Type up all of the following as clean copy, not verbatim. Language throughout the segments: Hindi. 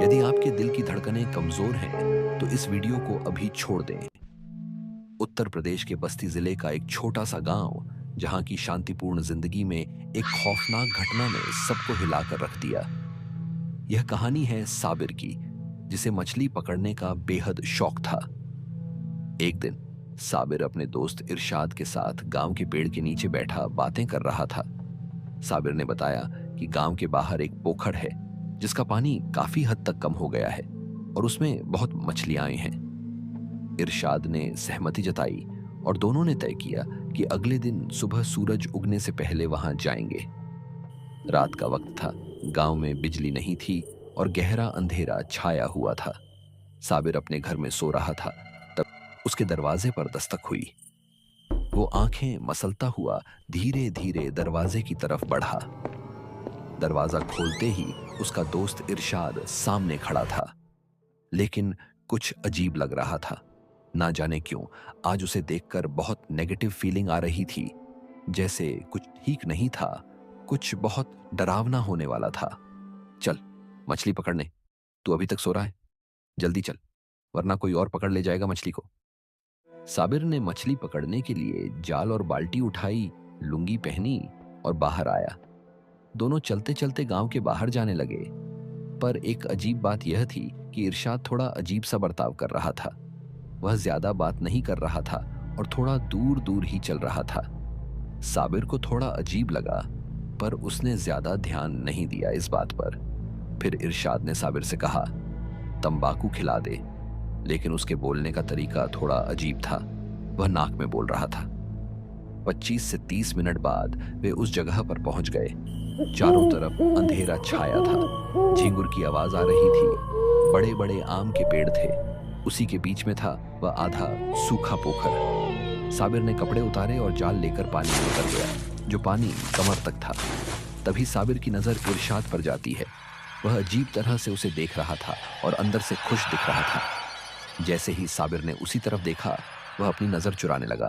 यदि आपके दिल की धड़कनें कमजोर हैं, तो इस वीडियो को अभी छोड़ दें। उत्तर प्रदेश के बस्ती जिले का एक छोटा सा गांव, जहां की शांतिपूर्ण जिंदगी में एक खौफनाक घटना ने सबको हिलाकर रख दिया। यह कहानी है साबिर की, जिसे मछली पकड़ने का बेहद शौक था। एक दिन साबिर अपने दोस्त इरशाद के साथ गांव के पेड़ के नीचे बैठा बातें कर रहा था। साबिर ने बताया कि गांव के बाहर एक पोखर है, जिसका पानी काफी हद तक कम हो गया है और उसमें बहुत मछलियां आई हैं। इरशाद ने सहमति जताई और दोनों ने तय किया कि अगले दिन सुबह सूरज उगने से पहले वहां जाएंगे। रात का वक्त था, गांव में बिजली नहीं थी और गहरा अंधेरा छाया हुआ था। साबिर अपने घर में सो रहा था, तब उसके दरवाजे पर दस्तक हुई। वो आंखें मसलता हुआ धीरे धीरे दरवाजे की तरफ बढ़ा। दरवाजा खोलते ही उसका दोस्त इरशाद सामने खड़ा था, लेकिन कुछ अजीब लग रहा था। ना जाने क्यों आज उसे देखकर बहुत नेगेटिव फीलिंग आ रही थी, जैसे कुछ ठीक नहीं था, कुछ बहुत डरावना होने वाला था। चल मछली पकड़ने, तू अभी तक सो रहा है? जल्दी चल, वरना कोई और पकड़ ले जाएगा मछली को। साबिर ने मछली पकड़ने के लिए जाल और बाल्टी उठाई, लुंगी पहनी और बाहर आया। दोनों चलते चलते गांव के बाहर जाने लगे। पर एक अजीब बात यह थी कि इरशाद थोड़ा अजीब सा बर्ताव कर रहा था। वह ज्यादा बात नहीं कर रहा था और थोड़ा दूर दूर ही चल रहा था। साबिर को थोड़ा अजीब लगा, पर उसने ज्यादा ध्यान नहीं दिया इस बात पर। फिर इरशाद ने साबिर से कहा, तंबाकू खिला दे। लेकिन उसके बोलने का तरीका थोड़ा अजीब था। वह नाक में बोल रहा था। 25 से 30 मिनट बाद वे उस जगह पर पहुंच गए। चारों तरफ अंधेरा छाया था। झिंगुर की आवाज आ रही थी। बड़े बड़े आम के पेड़ थे। उसी के बीच में था वह आधा सूखा पोखर। साबिर ने कपड़े उतारे और जाल लेकर पानी में उतर गया, जो पानी कमर तक था। तभी साबिर की नजर इरशाद पर जाती है। वह अजीब तरह से उसे देख रहा था और अंदर से खुश दिख रहा था। जैसे ही साबिर ने उसी तरफ देखा, वह अपनी नजर चुराने लगा।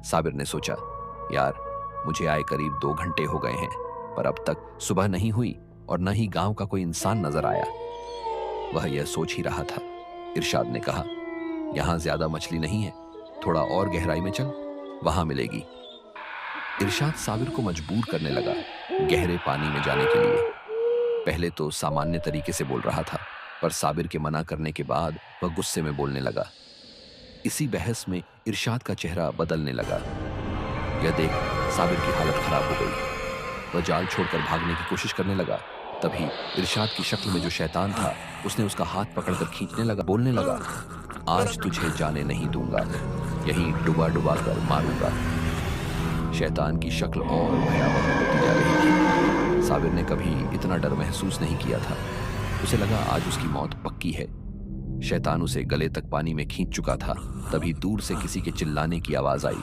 साबिर ने सोचा, यार मुझे आए करीब 2 घंटे हो गए हैं, पर अब तक सुबह नहीं हुई और न ही गांव का कोई इंसान नजर आया। वह यह सोच ही रहा था। इरशाद ने कहा, यहां ज्यादा मछली नहीं है, थोड़ा और गहराई में चल, वहां मिलेगी। इरशाद साबिर को मजबूर करने लगा गहरे पानी में जाने के लिए। पहले तो सामान्य तरीके से बोल रहा था, पर साबिर के मना करने के बाद वह गुस्से में बोलने लगा। इसी बहस में इरशाद का चेहरा बदलने लगा। यह देख साबिर की हालत खराब हो गई। वह जाल छोड़कर भागने की कोशिश करने लगा। तभी इरशाद की शक्ल में जो शैतान था, उसने उसका हाथ पकड़कर खींचने लगा, बोलने लगा, आज तुझे जाने नहीं दूंगा, यहीं डुबा डुबा कर मारूंगा। शैतान की शक्ल और भयावह होती जा रही थी। साबिर ने कभी इतना डर महसूस नहीं किया था। उसे लगा आज उसकी मौत पक्की है। शैतान उसे गले तक पानी में खींच चुका था। तभी दूर से किसी के चिल्लाने की आवाज आई।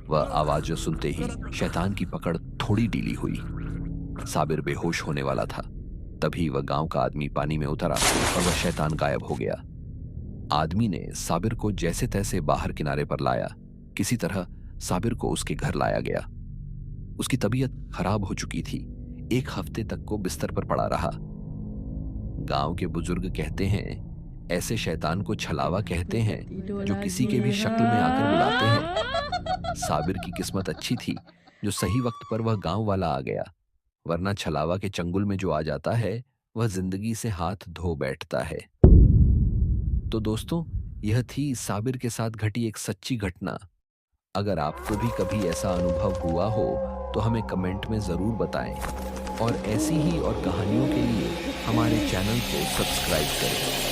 वह आवाज सुनते ही शैतान की पकड़ थोड़ी ढीली हुई। साबिर बेहोश होने वाला था। तभी वह गांव का आदमी पानी में उतरा और वह शैतान गायब हो गया। आदमी ने साबिर को जैसे तैसे बाहर किनारे पर लाया। किसी तरह साबिर को उसके घर लाया गया। उसकी तबीयत खराब हो चुकी थी। 1 हफ्ते तक को बिस्तर पर पड़ा रहा। गांव के बुजुर्ग कहते हैं, ऐसे शैतान को छलावा कहते हैं, जो किसी के भी शक्ल में आकर बुलाते हैं। साबिर की किस्मत अच्छी थी, जो सही वक्त पर वह गांव वाला आ गया, वरना छलावा के चंगुल में जो आ जाता है, वह जिंदगी से हाथ धो बैठता है। तो दोस्तों, यह थी साबिर के साथ घटी एक सच्ची घटना। अगर आपको भी कभी ऐसा अनुभव हुआ हो, तो हमें कमेंट में जरूर बताएं और ऐसी ही और कहानियों के लिए हमारे चैनल को सब्सक्राइब करें।